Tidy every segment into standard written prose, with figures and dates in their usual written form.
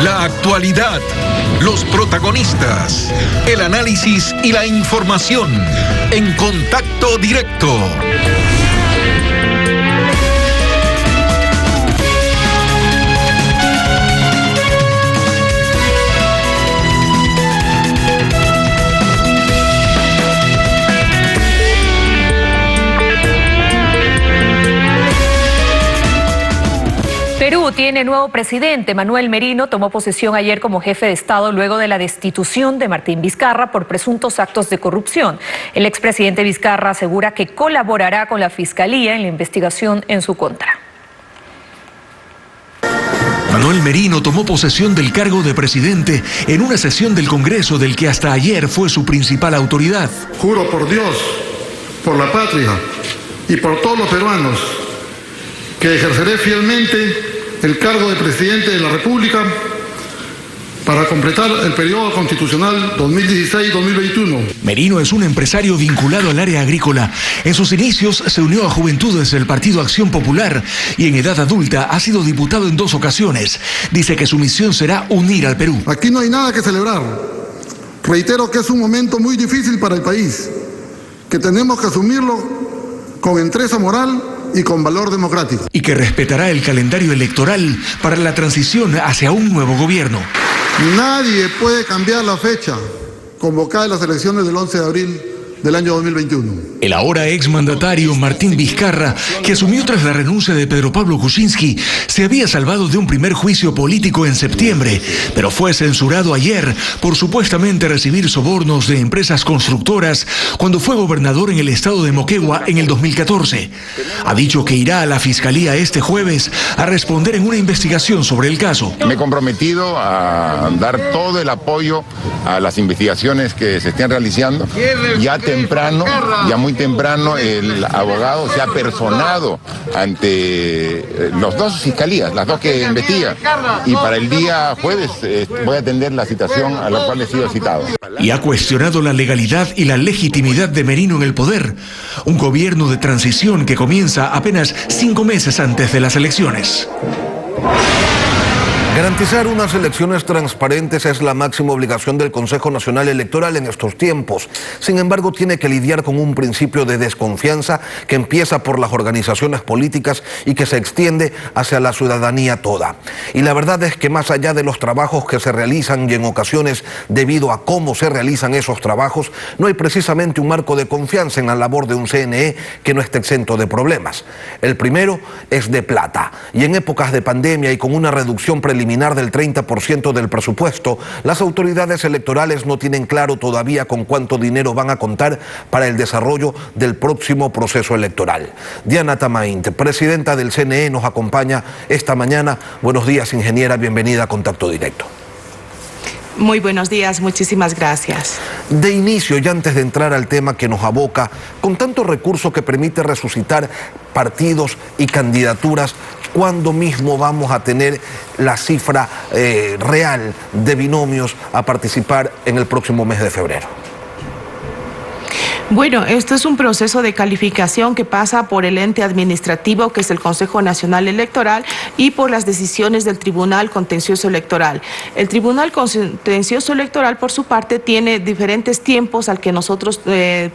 La actualidad, los protagonistas, el análisis y la información en Contacto Directo. Perú tiene nuevo presidente. Manuel Merino tomó posesión ayer como jefe de Estado luego de la destitución de Martín Vizcarra por presuntos actos de corrupción. El expresidente Vizcarra asegura que colaborará con la Fiscalía en la investigación en su contra. Manuel Merino tomó posesión del cargo de presidente en una sesión del Congreso del que hasta ayer fue su principal autoridad. Juro por Dios, por la patria y por todos los peruanos que ejerceré fielmente el cargo de presidente de la República para completar el periodo constitucional 2016-2021. Merino es un empresario vinculado al área agrícola. En sus inicios se unió a Juventudes del Partido Acción Popular y en edad adulta ha sido diputado en 2 ocasiones. Dice que su misión será unir al Perú. Aquí no hay nada que celebrar. Reitero que es un momento muy difícil para el país, que tenemos que asumirlo con entereza moral y con valor democrático. Y que respetará el calendario electoral para la transición hacia un nuevo gobierno. Nadie puede cambiar la fecha convocada en las elecciones del 11 de abril del año 2021. El ahora exmandatario Martín Vizcarra, que asumió tras la renuncia de Pedro Pablo Kuczynski, se había salvado de un primer juicio político en septiembre, pero fue censurado ayer por supuestamente recibir sobornos de empresas constructoras cuando fue gobernador en el estado de Moquegua en el 2014. Ha dicho que irá a la Fiscalía este jueves a responder en una investigación sobre el caso. Me he comprometido a dar todo el apoyo a las investigaciones que se estén realizando. Ya muy temprano, el abogado se ha personado ante las 2 fiscalías, las 2 que investigan. Y para el día jueves voy a atender la citación a la cual he sido citado. Y ha cuestionado la legalidad y la legitimidad de Merino en el poder. Un gobierno de transición que comienza apenas 5 meses antes de las elecciones. Garantizar unas elecciones transparentes es la máxima obligación del Consejo Nacional Electoral en estos tiempos. Sin embargo, tiene que lidiar con un principio de desconfianza que empieza por las organizaciones políticas y que se extiende hacia la ciudadanía toda. Y la verdad es que más allá de los trabajos que se realizan y en ocasiones debido a cómo se realizan esos trabajos, no hay precisamente un marco de confianza en la labor de un CNE que no esté exento de problemas. El primero es de plata. Y en épocas de pandemia y con una reducción preliminar del 30% del presupuesto, las autoridades electorales no tienen claro todavía con cuánto dinero van a contar para el desarrollo del próximo proceso electoral. Diana Tamaint, presidenta del CNE, nos acompaña esta mañana. Buenos días, ingeniera, bienvenida a Contacto Directo. Muy buenos días, muchísimas gracias. De inicio, y antes de entrar al tema que nos aboca, con tanto recurso que permite resucitar partidos y candidaturas, ¿cuándo mismo vamos a tener la cifra real de binomios a participar en el próximo mes de febrero? Bueno, esto es un proceso de calificación que pasa por el ente administrativo, que es el Consejo Nacional Electoral, y por las decisiones del Tribunal Contencioso Electoral. El Tribunal Contencioso Electoral, por su parte, tiene diferentes tiempos al que nosotros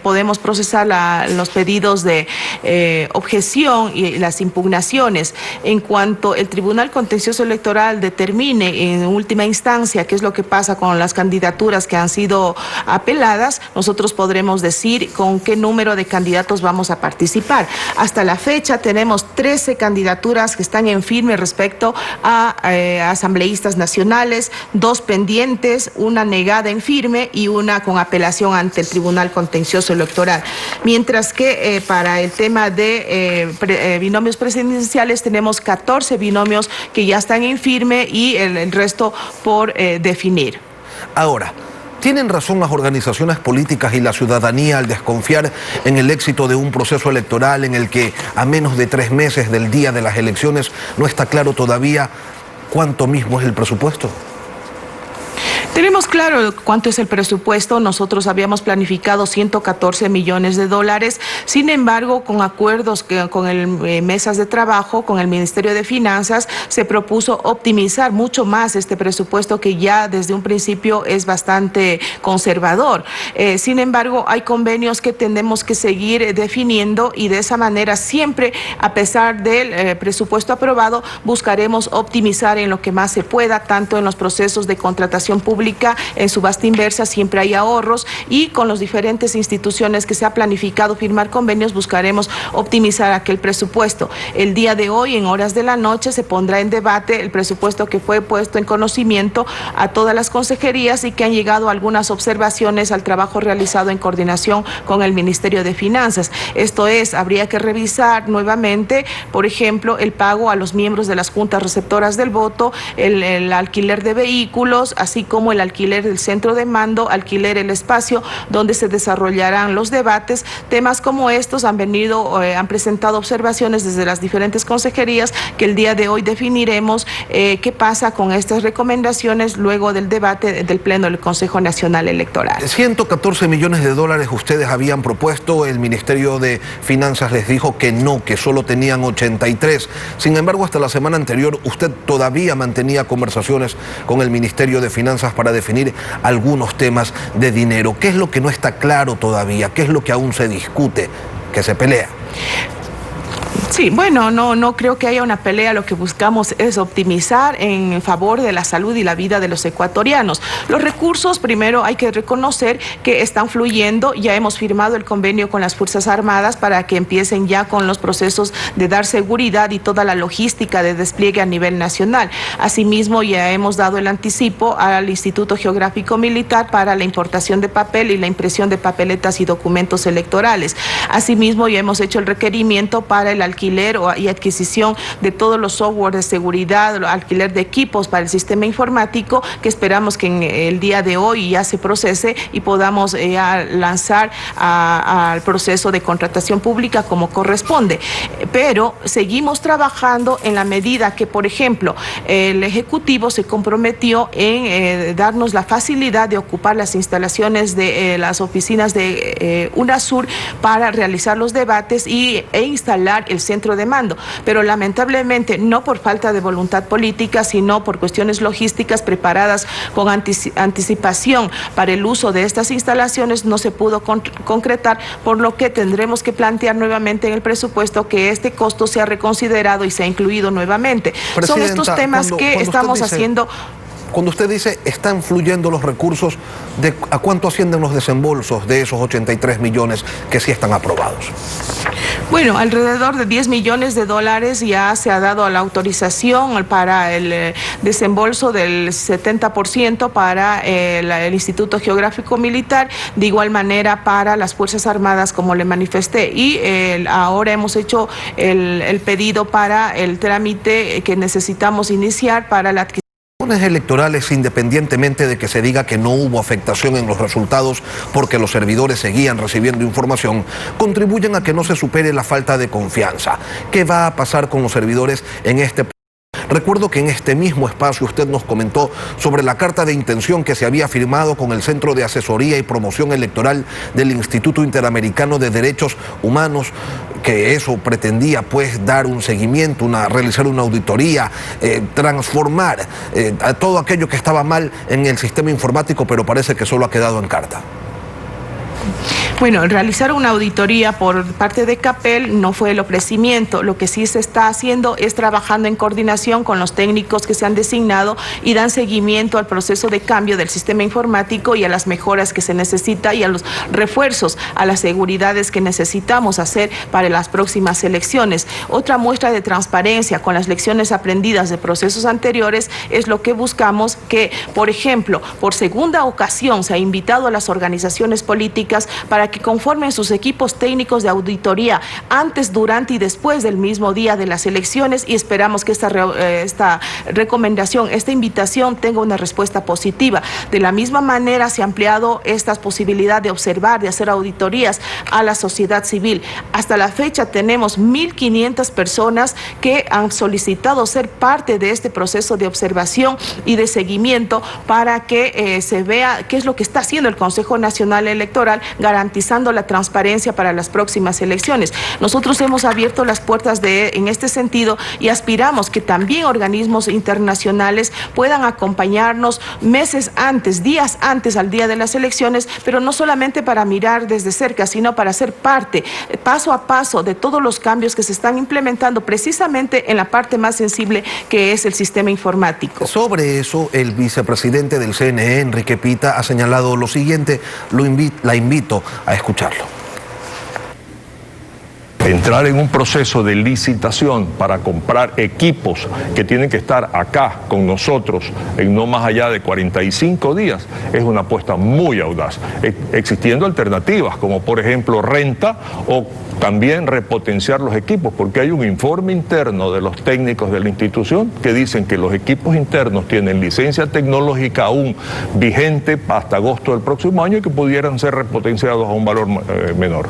podemos procesar los pedidos de objeción y las impugnaciones. En cuanto el Tribunal Contencioso Electoral determine en última instancia qué es lo que pasa con las candidaturas que han sido apeladas, nosotros podremos decir con qué número de candidatos vamos a participar. Hasta la fecha tenemos 13 candidaturas que están en firme respecto a asambleístas nacionales, 2 pendientes, una negada en firme y una con apelación ante el Tribunal Contencioso Electoral. Mientras que para el tema de binomios presidenciales tenemos 14 binomios que ya están en firme y el resto por definir. Ahora, ¿tienen razón las organizaciones políticas y la ciudadanía al desconfiar en el éxito de un proceso electoral en el que a menos de 3 meses del día de las elecciones no está claro todavía cuánto mismo es el presupuesto? Tenemos claro cuánto es el presupuesto. Nosotros habíamos planificado 114 millones de dólares. Sin embargo, con acuerdos con mesas de trabajo, con el Ministerio de Finanzas, se propuso optimizar mucho más este presupuesto que ya desde un principio es bastante conservador. Sin embargo, hay convenios que tenemos que seguir definiendo y de esa manera siempre, a pesar del presupuesto aprobado, buscaremos optimizar en lo que más se pueda, tanto en los procesos de contratación pública, en subasta inversa siempre hay ahorros y con las diferentes instituciones que se ha planificado firmar convenios buscaremos optimizar aquel presupuesto. El día de hoy, en horas de la noche, se pondrá en debate el presupuesto que fue puesto en conocimiento a todas las consejerías y que han llegado algunas observaciones al trabajo realizado en coordinación con el Ministerio de Finanzas. Esto es, habría que revisar nuevamente, por ejemplo, el pago a los miembros de las juntas receptoras del voto, el alquiler de vehículos, así como el alquiler del centro de mando, alquiler el espacio donde se desarrollarán los debates. Temas como estos han presentado observaciones desde las diferentes consejerías que el día de hoy definiremos qué pasa con estas recomendaciones luego del debate del Pleno del Consejo Nacional Electoral. 114 millones de dólares ustedes habían propuesto, el Ministerio de Finanzas les dijo que no, que solo tenían 83. Sin embargo, hasta la semana anterior usted todavía mantenía conversaciones con el Ministerio de Finanzas para definir algunos temas de dinero. ¿Qué es lo que no está claro todavía? ¿Qué es lo que aún se discute, que se pelea? Sí, bueno, no creo que haya una pelea. Lo que buscamos es optimizar en favor de la salud y la vida de los ecuatorianos. Los recursos, primero hay que reconocer que están fluyendo. Ya hemos firmado el convenio con las Fuerzas Armadas para que empiecen ya con los procesos de dar seguridad y toda la logística de despliegue a nivel nacional. Asimismo, ya hemos dado el anticipo al Instituto Geográfico Militar para la importación de papel y la impresión de papeletas y documentos electorales. Asimismo, ya hemos hecho el requerimiento para el alquiler y adquisición de todos los software de seguridad, alquiler de equipos para el sistema informático, que esperamos que en el día de hoy ya se procese y podamos lanzar al proceso de contratación pública como corresponde. Pero seguimos trabajando en la medida que, por ejemplo, el Ejecutivo se comprometió en darnos la facilidad de ocupar las instalaciones de las oficinas de UNASUR para realizar los debates e instalar el centro de mando, pero lamentablemente no por falta de voluntad política, sino por cuestiones logísticas preparadas con anticipación para el uso de estas instalaciones no se pudo concretar, por lo que tendremos que plantear nuevamente en el presupuesto que este costo sea reconsiderado y sea incluido nuevamente. Son estos temas que estamos haciendo. Cuando usted dice están fluyendo los recursos, ¿a cuánto ascienden los desembolsos de esos 83 millones que sí están aprobados? Bueno, alrededor de 10 millones de dólares ya se ha dado la autorización para el desembolso del 70% para el Instituto Geográfico Militar, de igual manera para las Fuerzas Armadas, como le manifesté. Y ahora hemos hecho el pedido para el trámite que necesitamos iniciar para la adquisición electorales, independientemente de que se diga que no hubo afectación en los resultados porque los servidores seguían recibiendo información, contribuyen a que no se supere la falta de confianza. ¿Qué va a pasar con los servidores en este? Recuerdo que en este mismo espacio usted nos comentó sobre la carta de intención que se había firmado con el Centro de Asesoría y Promoción Electoral del Instituto Interamericano de Derechos Humanos, que eso pretendía pues dar un seguimiento, realizar una auditoría, transformar a todo aquello que estaba mal en el sistema informático, pero parece que solo ha quedado en carta. Bueno, realizar una auditoría por parte de CAPEL no fue el ofrecimiento. Lo que sí se está haciendo es trabajando en coordinación con los técnicos que se han designado y dan seguimiento al proceso de cambio del sistema informático y a las mejoras que se necesita y a los refuerzos, a las seguridades que necesitamos hacer para las próximas elecciones. Otra muestra de transparencia con las lecciones aprendidas de procesos anteriores es lo que buscamos que, por ejemplo, por segunda ocasión se ha invitado a las organizaciones políticas para que conformen sus equipos técnicos de auditoría antes, durante y después del mismo día de las elecciones, y esperamos que esta recomendación, esta invitación tenga una respuesta positiva. De la misma manera se ha ampliado esta posibilidad de observar, de hacer auditorías a la sociedad civil. Hasta la fecha tenemos 1.500 personas que han solicitado ser parte de este proceso de observación y de seguimiento para que se vea qué es lo que está haciendo el Consejo Nacional Electoral, garantizando la transparencia para las próximas elecciones. Nosotros hemos abierto las puertas en este sentido y aspiramos que también organismos internacionales puedan acompañarnos meses antes, días antes al día de las elecciones, pero no solamente para mirar desde cerca, sino para ser parte, paso a paso, de todos los cambios que se están implementando precisamente en la parte más sensible, que es el sistema informático. Sobre eso, el vicepresidente del CNE, Enrique Pita, ha señalado lo siguiente. La invito a escucharlo. Entrar en un proceso de licitación para comprar equipos que tienen que estar acá con nosotros en no más allá de 45 días es una apuesta muy audaz, existiendo alternativas como por ejemplo renta o también repotenciar los equipos, porque hay un informe interno de los técnicos de la institución que dicen que los equipos internos tienen licencia tecnológica aún vigente hasta agosto del próximo año y que pudieran ser repotenciados a un valor menor.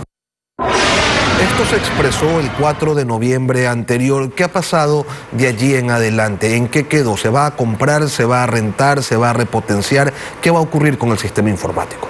Esto se expresó el 4 de noviembre anterior. ¿Qué ha pasado de allí en adelante? ¿En qué quedó? ¿Se va a comprar, se va a rentar, se va a repotenciar? ¿Qué va a ocurrir con el sistema informático?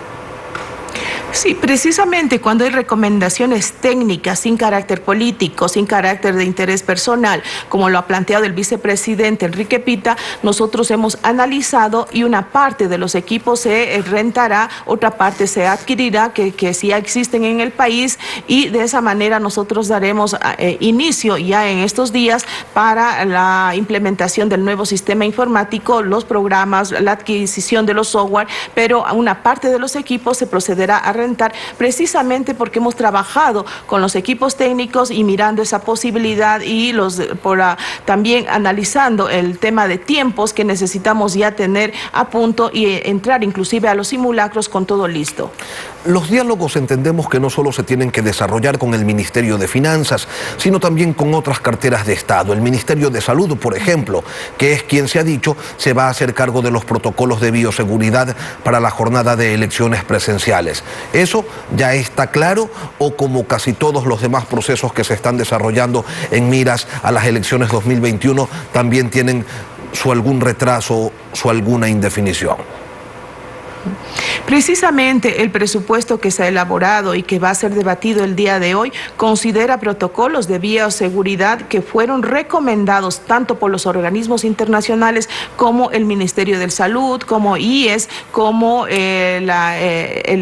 Sí, precisamente cuando hay recomendaciones técnicas sin carácter político, sin carácter de interés personal, como lo ha planteado el vicepresidente Enrique Pita, nosotros hemos analizado y una parte de los equipos se rentará, otra parte se adquirirá, que sí ya existen en el país, y de esa manera nosotros daremos inicio ya en estos días para la implementación del nuevo sistema informático, los programas, la adquisición de los software, pero una parte de los equipos se procederá a rentar, precisamente porque hemos trabajado con los equipos técnicos y mirando esa posibilidad y también analizando el tema de tiempos que necesitamos ya tener a punto y entrar inclusive a los simulacros con todo listo. Los diálogos entendemos que no solo se tienen que desarrollar con el Ministerio de Finanzas, sino también con otras carteras de Estado. El Ministerio de Salud, por ejemplo, que es quien se ha dicho se va a hacer cargo de los protocolos de bioseguridad para la jornada de elecciones presenciales. ¿Eso ya está claro o como casi todos los demás procesos que se están desarrollando en miras a las elecciones 2021 también tienen algún retraso, alguna indefinición? Precisamente el presupuesto que se ha elaborado y que va a ser debatido el día de hoy considera protocolos de bioseguridad que fueron recomendados tanto por los organismos internacionales como el Ministerio de Salud, como IES, como el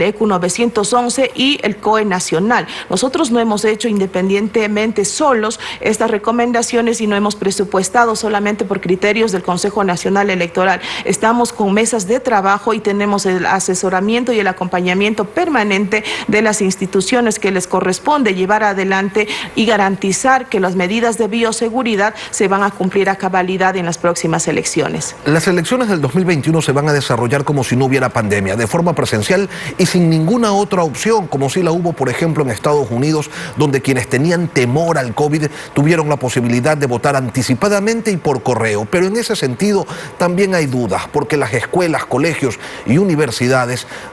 ECU 911 y el COE Nacional. Nosotros no hemos hecho independientemente solos estas recomendaciones y no hemos presupuestado solamente por criterios del Consejo Nacional Electoral. Estamos con mesas de trabajo y tenemos el asesoramiento y el acompañamiento permanente de las instituciones que les corresponde llevar adelante y garantizar que las medidas de bioseguridad se van a cumplir a cabalidad en las próximas elecciones. Las elecciones del 2021 se van a desarrollar como si no hubiera pandemia, de forma presencial y sin ninguna otra opción, como si la hubo, por ejemplo, en Estados Unidos, donde quienes tenían temor al COVID tuvieron la posibilidad de votar anticipadamente y por correo. Pero en ese sentido también hay dudas, porque las escuelas, colegios y universidades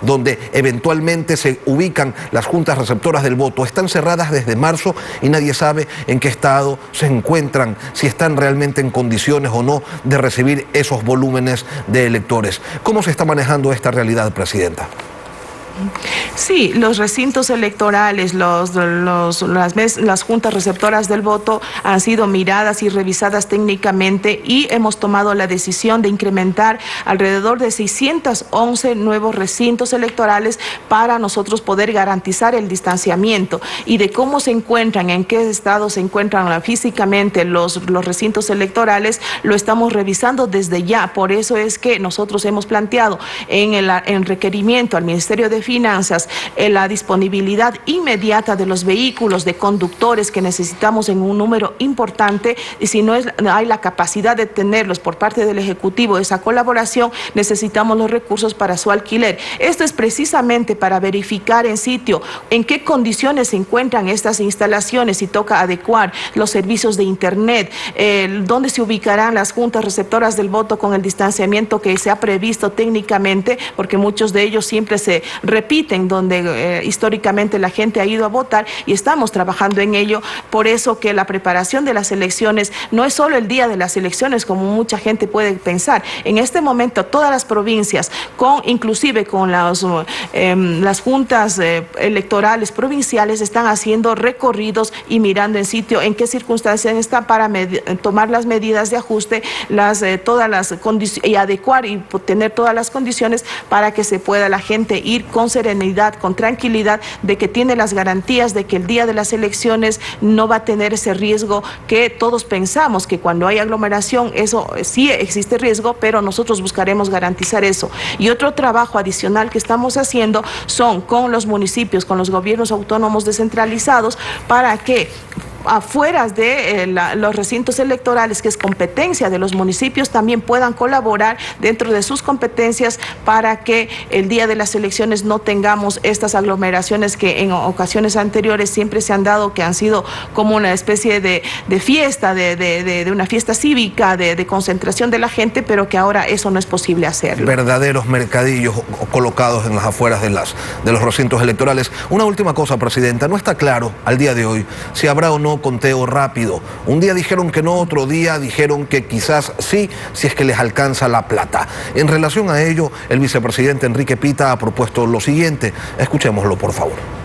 donde eventualmente se ubican las juntas receptoras del voto están cerradas desde marzo y nadie sabe en qué estado se encuentran, si están realmente en condiciones o no de recibir esos volúmenes de electores. ¿Cómo se está manejando esta realidad, Presidenta? Sí, los recintos electorales, las juntas receptoras del voto han sido miradas y revisadas técnicamente y hemos tomado la decisión de incrementar alrededor de 611 nuevos recintos electorales para nosotros poder garantizar el distanciamiento y de cómo se encuentran, en qué estado se encuentran físicamente los recintos electorales, lo estamos revisando desde ya. Por eso es que nosotros hemos planteado en requerimiento al Ministerio de finanzas, la disponibilidad inmediata de los vehículos, de conductores que necesitamos en un número importante, y si no hay la capacidad de tenerlos por parte del Ejecutivo, esa colaboración, necesitamos los recursos para su alquiler. Esto es precisamente para verificar en sitio en qué condiciones se encuentran estas instalaciones, si toca adecuar los servicios de internet, dónde se ubicarán las juntas receptoras del voto con el distanciamiento que se ha previsto técnicamente, porque muchos de ellos siempre se repiten donde históricamente la gente ha ido a votar, y estamos trabajando en ello. Por eso que la preparación de las elecciones no es solo el día de las elecciones, como mucha gente puede pensar. En este momento todas las provincias, inclusive con las juntas electorales provinciales, están haciendo recorridos y mirando en sitio en qué circunstancias están para tomar las medidas de ajuste, todas las condiciones, y adecuar y tener todas las condiciones para que se pueda la gente ir con serenidad, con tranquilidad, de que tiene las garantías de que el día de las elecciones no va a tener ese riesgo que todos pensamos que cuando hay aglomeración, eso sí existe riesgo, pero nosotros buscaremos garantizar eso. Y otro trabajo adicional que estamos haciendo son con los municipios, con los gobiernos autónomos descentralizados, para que afuera de los recintos electorales, que es competencia de los municipios, también puedan colaborar dentro de sus competencias para que el día de las elecciones no tengamos estas aglomeraciones que en ocasiones anteriores siempre se han dado, que han sido como una especie de fiesta, de una fiesta cívica, de concentración de la gente, pero que ahora eso no es posible hacerlo. Verdaderos mercadillos colocados en las afueras de los recintos electorales. Una última cosa, Presidenta, no está claro al día de hoy si habrá o no conteo rápido. Un día dijeron que no, otro día dijeron que quizás sí, si es que les alcanza la plata. En relación a ello, el vicepresidente Enrique Pita ha propuesto lo siguiente. Escuchémoslo, por favor.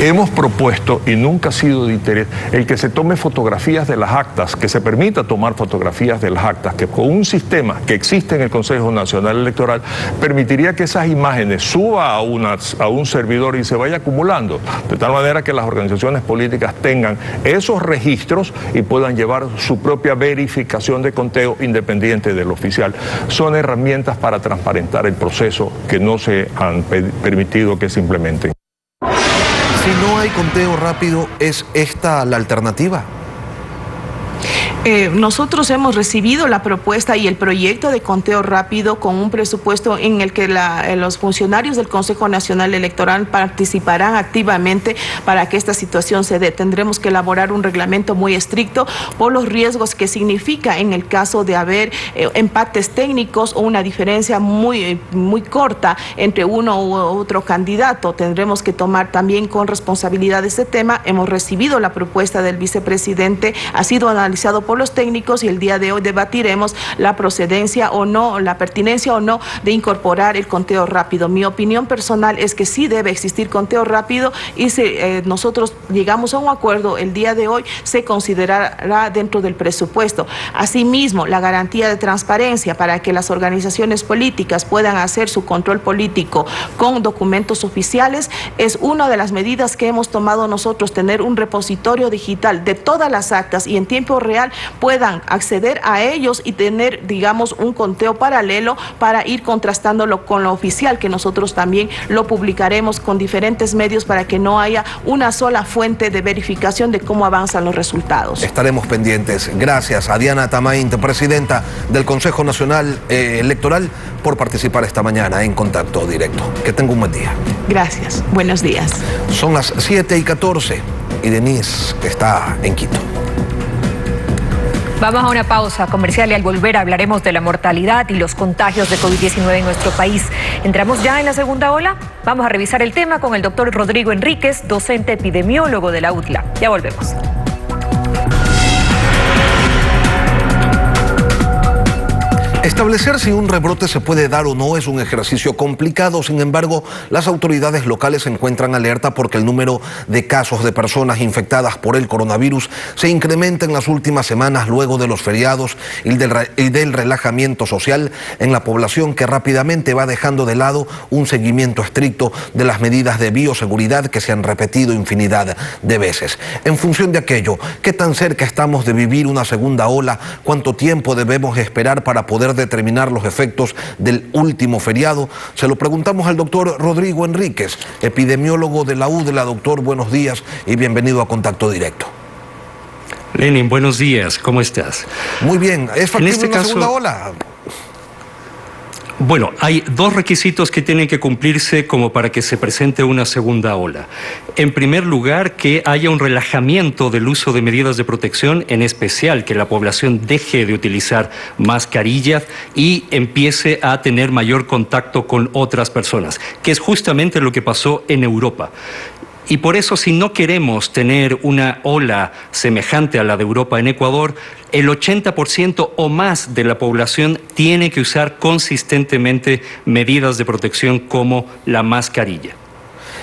Hemos propuesto, y nunca ha sido de interés, el que se tome fotografías de las actas, que se permita tomar fotografías de las actas, que con un sistema que existe en el Consejo Nacional Electoral permitiría que esas imágenes suba a un servidor y se vaya acumulando, de tal manera que las organizaciones políticas tengan esos registros y puedan llevar su propia verificación de conteo independiente del oficial. Son herramientas para transparentar el proceso que no se han permitido que se implementen. Si no hay conteo rápido, ¿es esta la alternativa? Nosotros hemos recibido la propuesta y el proyecto de conteo rápido con un presupuesto en el que los funcionarios del Consejo Nacional Electoral participarán activamente para que esta situación se dé. Tendremos que elaborar un reglamento muy estricto por los riesgos que significa en el caso de haber empates técnicos o una diferencia muy corta entre uno u otro candidato. Tendremos que tomar también con responsabilidad este tema. Hemos recibido la propuesta del vicepresidente, ha sido analizado por los técnicos y el día de hoy debatiremos la procedencia o no, la pertinencia o no de incorporar el conteo rápido. Mi opinión personal es que sí debe existir conteo rápido, y si nosotros llegamos a un acuerdo el día de hoy, se considerará dentro del presupuesto. Asimismo, la garantía de transparencia para que las organizaciones políticas puedan hacer su control político con documentos oficiales es una de las medidas que hemos tomado nosotros, tener un repositorio digital de todas las actas y en tiempo real puedan acceder a ellos y tener, digamos, un conteo paralelo para ir contrastándolo con lo oficial, que nosotros también lo publicaremos con diferentes medios para que no haya una sola fuente de verificación de cómo avanzan los resultados. Estaremos pendientes. Gracias a Diana Tamainte, presidenta del Consejo Nacional Electoral, por participar esta mañana en Contacto Directo. Que tenga un buen día. Gracias. Buenos días. Son las 7:14 y Denise está en Quito. Vamos a una pausa comercial y al volver hablaremos de la mortalidad y los contagios de COVID-19 en nuestro país. ¿Entramos ya en la segunda ola? Vamos a revisar el tema con el doctor Rodrigo Enríquez, docente epidemiólogo de la UTLA. Ya volvemos. Establecer si un rebrote se puede dar o no es un ejercicio complicado. Sin embargo, las autoridades locales se encuentran alerta porque el número de casos de personas infectadas por el coronavirus se incrementa en las últimas semanas luego de los feriados y del relajamiento social en la población, que rápidamente va dejando de lado un seguimiento estricto de las medidas de bioseguridad que se han repetido infinidad de veces. En función de aquello, ¿qué tan cerca estamos de vivir una segunda ola? ¿Cuánto tiempo debemos esperar para poder detener determinar los efectos del último feriado? Se lo preguntamos al doctor Rodrigo Enríquez, epidemiólogo de la UDLA. Doctor, buenos días y bienvenido a Contacto Directo. Lenin, buenos días, ¿cómo estás? Muy bien, ¿es factible una segunda ola? Bueno, hay dos requisitos que tienen que cumplirse como para que se presente una segunda ola. En primer lugar, que haya un relajamiento del uso de medidas de protección, en especial que la población deje de utilizar mascarillas y empiece a tener mayor contacto con otras personas, que es justamente lo que pasó en Europa. Y por eso, si no queremos tener una ola semejante a la de Europa en Ecuador, el 80% o más de la población tiene que usar consistentemente medidas de protección como la mascarilla.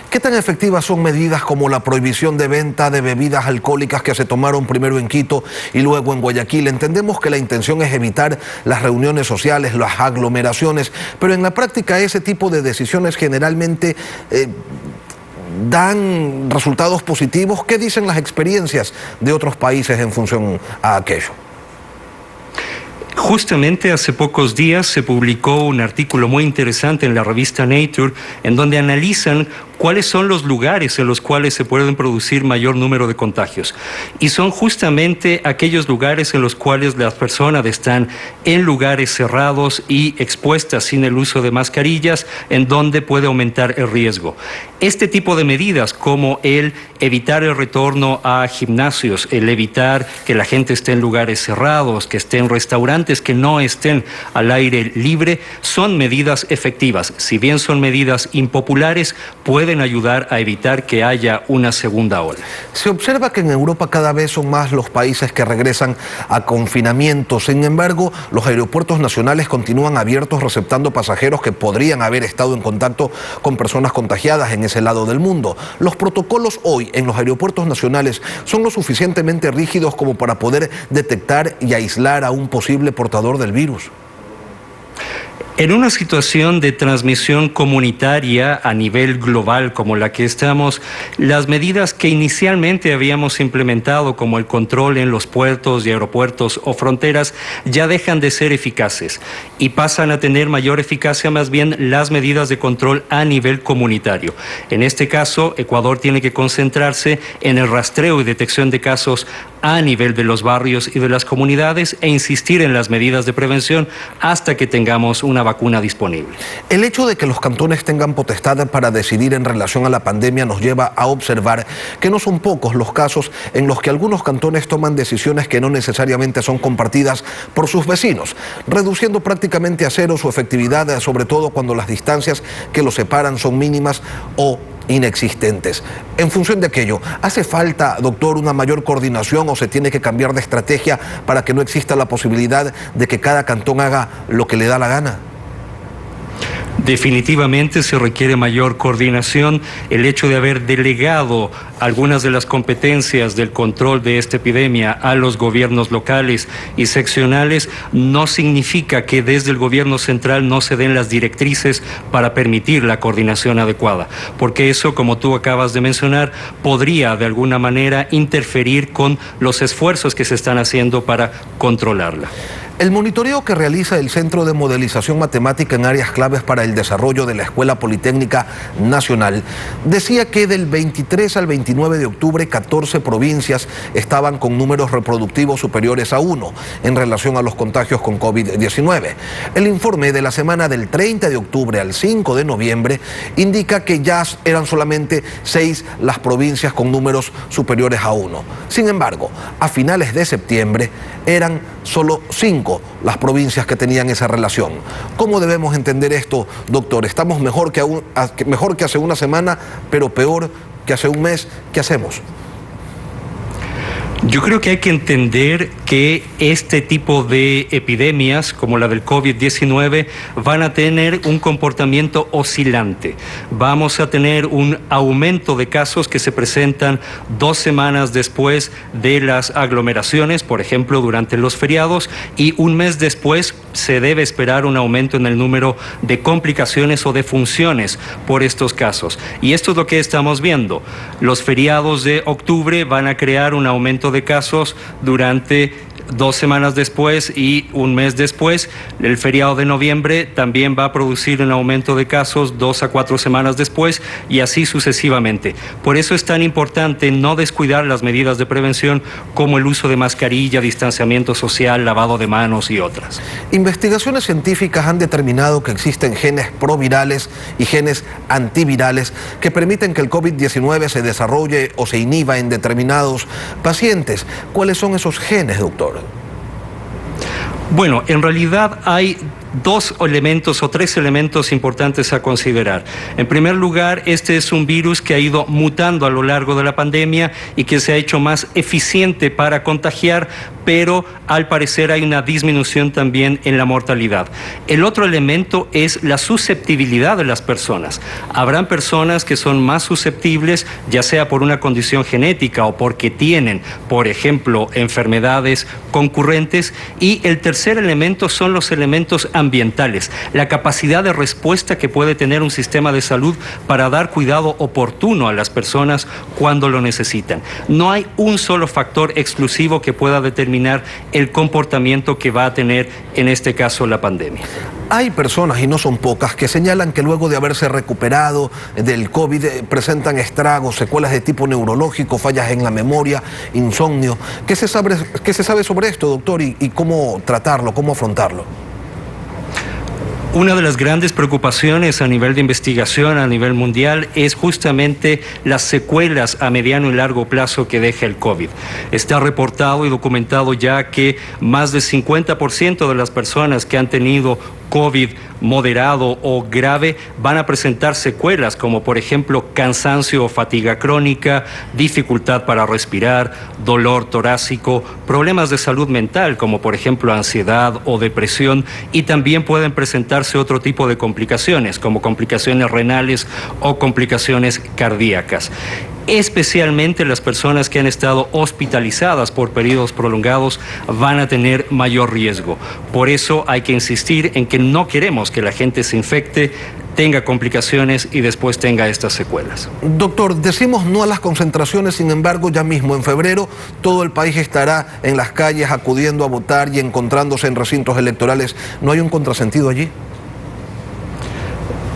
¿Qué tan efectivas son medidas como la prohibición de venta de bebidas alcohólicas que se tomaron primero en Quito y luego en Guayaquil? Entendemos que la intención es evitar las reuniones sociales, las aglomeraciones, pero en la práctica ese tipo de decisiones generalmente dan resultados positivos. ¿Qué dicen las experiencias de otros países en función a aquello? Justamente hace pocos días se publicó un artículo muy interesante en la revista Nature, en donde analizan cuáles son los lugares en los cuales se pueden producir mayor número de contagios. Y son justamente aquellos lugares en los cuales las personas están en lugares cerrados y expuestas sin el uso de mascarillas, en donde puede aumentar el riesgo. Este tipo de medidas, como el evitar el retorno a gimnasios, el evitar que la gente esté en lugares cerrados, que esté en restaurantes, que no estén al aire libre, son medidas efectivas. Si bien son medidas impopulares, pueden ayudar a evitar que haya una segunda ola. Se observa que en Europa cada vez son más los países que regresan a confinamiento. Sin embargo, los aeropuertos nacionales continúan abiertos, receptando pasajeros que podrían haber estado en contacto con personas contagiadas en ese lado del mundo. Los protocolos hoy en los aeropuertos nacionales son lo suficientemente rígidos como para poder detectar y aislar a un posible portador del virus. En una situación de transmisión comunitaria a nivel global como la que estamos, las medidas que inicialmente habíamos implementado, como el control en los puertos y aeropuertos o fronteras, ya dejan de ser eficaces y pasan a tener mayor eficacia más bien las medidas de control a nivel comunitario. En este caso, Ecuador tiene que concentrarse en el rastreo y detección de casos a nivel de los barrios y de las comunidades e insistir en las medidas de prevención hasta que tengamos una vacuna disponible. El hecho de que los cantones tengan potestad para decidir en relación a la pandemia nos lleva a observar que no son pocos los casos en los que algunos cantones toman decisiones que no necesariamente son compartidas por sus vecinos, reduciendo prácticamente a cero su efectividad, sobre todo cuando las distancias que los separan son mínimas o inexistentes. En función de aquello, ¿hace falta, doctor, una mayor coordinación o se tiene que cambiar de estrategia para que no exista la posibilidad de que cada cantón haga lo que le da la gana? Definitivamente se requiere mayor coordinación. El hecho de haber delegado algunas de las competencias del control de esta epidemia a los gobiernos locales y seccionales no significa que desde el gobierno central no se den las directrices para permitir la coordinación adecuada, porque eso, como tú acabas de mencionar, podría de alguna manera interferir con los esfuerzos que se están haciendo para controlarla. El monitoreo que realiza el Centro de Modelización Matemática en áreas claves para el desarrollo de la Escuela Politécnica Nacional decía que del 23 al 29 de octubre 14 provincias estaban con números reproductivos superiores a 1 en relación a los contagios con COVID-19. El informe de la semana del 30 de octubre al 5 de noviembre indica que ya eran solamente 6 las provincias con números superiores a 1. Sin embargo, a finales de septiembre eran solo 5 las provincias que tenían esa relación. ¿Cómo debemos entender esto, doctor? ¿Estamos mejor que hace una semana, pero peor que hace un mes? ¿Qué hacemos? Yo creo que hay que entender que este tipo de epidemias, como la del COVID-19, van a tener un comportamiento oscilante. Vamos a tener un aumento de casos que se presentan 2 semanas después de las aglomeraciones, por ejemplo, durante los feriados, y un mes después se debe esperar un aumento en el número de complicaciones o de funciones por estos casos. Y esto es lo que estamos viendo. Los feriados de octubre van a crear un aumento de casos durante 2 semanas después y un mes después. El feriado de noviembre también va a producir un aumento de casos 2 a 4 semanas después y así sucesivamente. Por eso es tan importante no descuidar las medidas de prevención como el uso de mascarilla, distanciamiento social, lavado de manos y otras. Investigaciones científicas han determinado que existen genes provirales y genes antivirales que permiten que el COVID-19 se desarrolle o se inhiba en determinados pacientes. ¿Cuáles son esos genes, doctor? Bueno, en realidad hay 2 elementos o 3 elementos importantes a considerar. En primer lugar, este es un virus que ha ido mutando a lo largo de la pandemia y que se ha hecho más eficiente para contagiar, pero al parecer hay una disminución también en la mortalidad. El otro elemento es la susceptibilidad de las personas. Habrán personas que son más susceptibles, ya sea por una condición genética o porque tienen, por ejemplo, enfermedades concurrentes. Y el tercer elemento son los elementos ambientales, la capacidad de respuesta que puede tener un sistema de salud para dar cuidado oportuno a las personas cuando lo necesitan. No hay un solo factor exclusivo que pueda determinar el comportamiento que va a tener en este caso la pandemia. Hay personas, y no son pocas, que señalan que luego de haberse recuperado del COVID presentan estragos, secuelas de tipo neurológico, fallas en la memoria, insomnio. ¿Qué se sabe sobre esto, doctor, y cómo tratarlo, cómo afrontarlo? Una de las grandes preocupaciones a nivel de investigación, a nivel mundial, es justamente las secuelas a mediano y largo plazo que deja el COVID. Está reportado y documentado ya que más del 50% de las personas que han tenido COVID moderado o grave van a presentar secuelas como por ejemplo cansancio o fatiga crónica, dificultad para respirar, dolor torácico, problemas de salud mental como por ejemplo ansiedad o depresión, y también pueden presentarse otro tipo de complicaciones como complicaciones renales o complicaciones cardíacas. Especialmente las personas que han estado hospitalizadas por periodos prolongados van a tener mayor riesgo. Por eso hay que insistir en que no queremos que la gente se infecte, tenga complicaciones y después tenga estas secuelas. Doctor, decimos no a las concentraciones, sin embargo, ya mismo en febrero todo el país estará en las calles acudiendo a votar y encontrándose en recintos electorales. ¿No hay un contrasentido allí?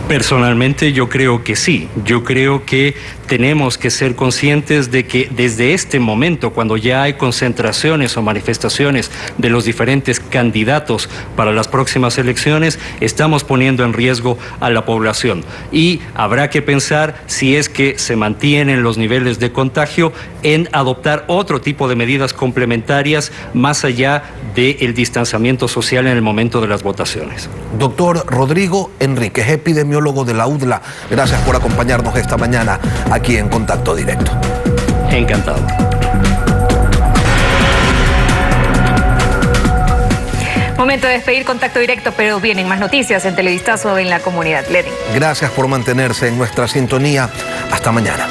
Personalmente yo creo que sí. Yo creo que tenemos que ser conscientes de que desde este momento, cuando ya hay concentraciones o manifestaciones de los diferentes candidatos para las próximas elecciones, estamos poniendo en riesgo a la población. Y habrá que pensar, si es que se mantienen los niveles de contagio, en adoptar otro tipo de medidas complementarias más allá del distanciamiento social en el momento de las votaciones. Doctor Rodrigo Enríquez, epidemiólogo de la UDLA, gracias por acompañarnos esta mañana aquí en Contacto Directo. Encantado. Momento de despedir Contacto Directo, pero vienen más noticias en Televistazo en la comunidad. Lenin. Gracias por mantenerse en nuestra sintonía. Hasta mañana.